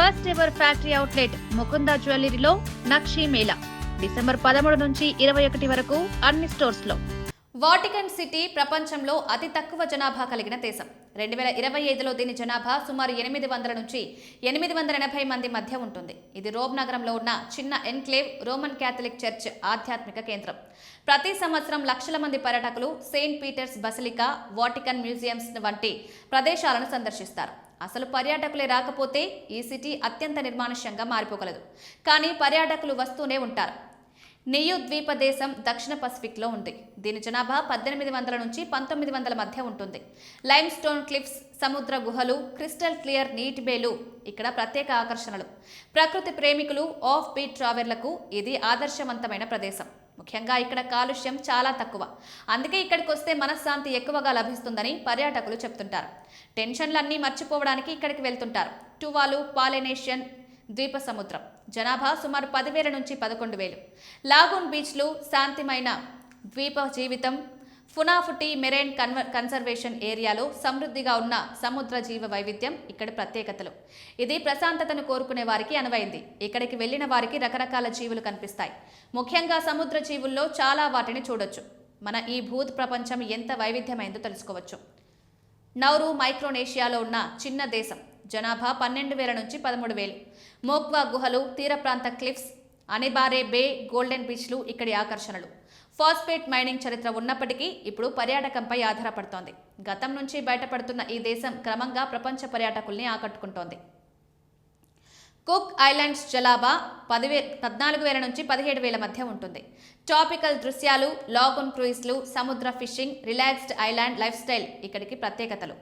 First ever factory outlet Mukunda జ్యువెలరీలో Nakshi Mela December 13 నుంచి 21 వరకు అన్ని స్టోర్స్ లో. వాటికన్ సిటీ ప్రపంచంలో అతి తక్కువ జనాభా కలిగిన దేశం. 2025లో దీని జనాభా సుమారు 800 నుంచి 880 మంది మధ్య ఉంటుంది. ఇది రోమ్ నగరంలో ఉన్న చిన్న ఎన్క్లేవ్, రోమన్ క్యాథలిక్ చర్చ్ ఆధ్యాత్మిక కేంద్రం. ప్రతి సంవత్సరం లక్షల మంది పర్యాటకులు Saint Peter's Basilica, Vatican museums వంటి ప్రదేశాలను సందర్శిస్తారు. అసలు పర్యాటకులే రాకపోతే ఈ సిటీ అత్యంత నిర్మానుష్యంగా మారిపోగలదు. కానీ పర్యాటకులు వస్తూనే ఉంటారు. నియు ద్వీప దేశం దక్షిణ పసిఫిక్లో ఉంది. దీని జనాభా 1800 నుంచి 1900 మధ్య ఉంటుంది. లైమ్ స్టోన్ క్లిఫ్స్, సముద్ర గుహలు, క్రిస్టల్ క్లియర్ నీటి బేలు ఇక్కడ ప్రత్యేక ఆకర్షణలు. ప్రకృతి ప్రేమికులు, ఆఫ్ బీట్ ట్రావెలర్లకు ఇది ఆదర్శవంతమైన ప్రదేశం. ముఖ్యంగా ఇక్కడ కాలుష్యం చాలా తక్కువ. అందుకే ఇక్కడికి వస్తే మనశ్శాంతి ఎక్కువగా లభిస్తుందని పర్యాటకులు చెప్తుంటారు. టెన్షన్లన్నీ మర్చిపోవడానికి ఇక్కడికి వెళ్తుంటారు. టువాలు పాలినేషియన్ ద్వీప సముద్రం జనాభా సుమారు 10,000 నుంచి 11,000. లాగూన్ బీచ్లు, శాంతిమైన ద్వీప జీవితం, ఫునాఫుటి మెరైన్ కన్సర్వేషన్ ఏరియాలో సమృద్ధిగా ఉన్న సముద్ర జీవ వైవిధ్యం ఇక్కడి ప్రత్యేకతలు. ఇది ప్రశాంతతను కోరుకునే వారికి అనువైంది. ఇక్కడికి వెళ్లిన వారికి రకరకాల జీవులు కనిపిస్తాయి. ముఖ్యంగా సముద్ర జీవుల్లో చాలా వాటిని చూడొచ్చు. మన ఈ భూత్ ప్రపంచం ఎంత వైవిధ్యమైందో తెలుసుకోవచ్చు. నౌరు మైక్రోనేషియాలో ఉన్న చిన్న దేశం. జనాభా 12,000 నుంచి 13,000. మోక్వా గుహలు, తీర ప్రాంత క్లిఫ్స్, అనిబారే బే, గోల్డెన్ బీచ్లు ఇక్కడి ఆకర్షణలు. ఫాస్ఫేట్ మైనింగ్ చరిత్ర ఉన్నప్పటికీ ఇప్పుడు పర్యాటకంపై ఆధారపడుతోంది. గతం నుంచి బయటపడుతున్న ఈ దేశం క్రమంగా ప్రపంచ పర్యాటకుల్ని ఆకట్టుకుంటోంది. కుక్ ఐలాండ్స్ జనాభా 14,000 నుంచి 17,000 మధ్య ఉంటుంది. ట్రాపికల్ దృశ్యాలు, లాగూన్ క్రూయిజ్లు, సముద్ర fishing, relaxed island life style ఇక్కడికి ప్రత్యేకతలు.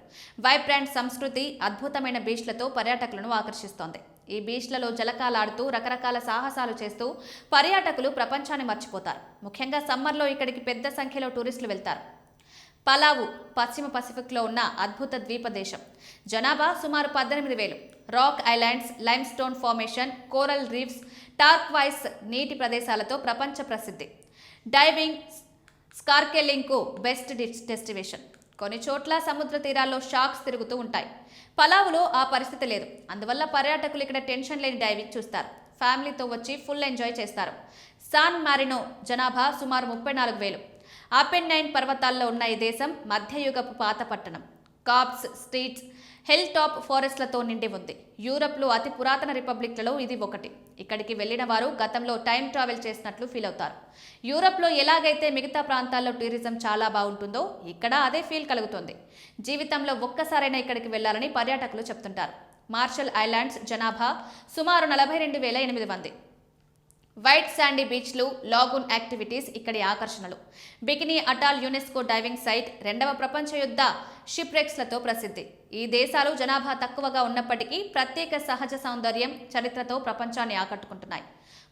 వైబ్రాంట్ సంస్కృతి, అద్భుతమైన బీచ్లతో పర్యాటకులను ఆకర్షిస్తోంది. ఈ బీచ్లలో జలకాలాడుతూ రకరకాల సాహసాలు చేస్తూ పర్యాటకులు ప్రపంచాన్ని మర్చిపోతారు. ముఖ్యంగా సమ్మర్లో ఇక్కడికి పెద్ద సంఖ్యలో టూరిస్టులు వెళ్తారు. పలావు పశ్చిమ పసిఫిక్లో ఉన్న అద్భుత ద్వీప దేశం. జనాభా సుమారు 18,000. Rock islands, limestone formation, coral reefs, turquoise నీటి ప్రదేశాలతో ప్రపంచ ప్రసిద్ధి. డైవింగ్, స్కార్కెలింగ్కు బెస్ట్ డెస్టినేషన్. కొన్ని చోట్ల సముద్ర తీరాల్లో షార్క్స్ తిరుగుతూ ఉంటాయి. పలావులో ఆ పరిస్థితి లేదు. అందువల్ల పర్యాటకులు ఇక్కడ టెన్షన్ లేని డైవింగ్ చూస్తారు. ఫ్యామిలీతో వచ్చి ఫుల్ ఎంజాయ్ చేస్తారు. సాన్ మారినో జనాభా సుమారు 34,000. అపెన్నైన్ పర్వతాల్లో ఉన్న ఈ దేశం మధ్యయుగపు పాత పట్టణం. కాప్స్, స్ట్రీట్స్, హిల్ టాప్ ఫారెస్ట్లతో నిండి ఉంది. యూరప్లో అతి పురాతన రిపబ్లిక్లలో ఇది ఒకటి. ఇక్కడికి వెళ్లిన వారు గతంలో టైం ట్రావెల్ చేసినట్లు ఫీల్ అవుతారు. యూరప్లో ఎలాగైతే మిగతా ప్రాంతాల్లో టూరిజం చాలా బాగుంటుందో ఇక్కడ అదే ఫీల్ కలుగుతుంది. జీవితంలో ఒక్కసారైనా ఇక్కడికి వెళ్లాలని పర్యాటకులు చెప్తుంటారు. మార్షల్ ఐలాండ్స్ జనాభా సుమారు 42,800 మంది. వైట్ శాండీ బీచ్లు, లాగూన్ యాక్టివిటీస్ ఇక్కడి ఆకర్షణలు. Bikini Atoll UNESCO diving site, 2వ ప్రపంచ యుద్ధ షిప్రెక్స్లతో ప్రసిద్ధి. ఈ దేశాలు జనాభా తక్కువగా ఉన్నప్పటికీ ప్రత్యేక సహజ సౌందర్యం, చరిత్రతో ప్రపంచాన్ని ఆకట్టుకుంటున్నాయి.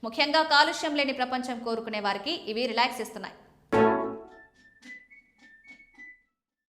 ముఖ్యంగా కాలుష్యం లేని ప్రపంచం కోరుకునే వారికి ఇవి రిలాక్స్ ఇస్తున్నాయి.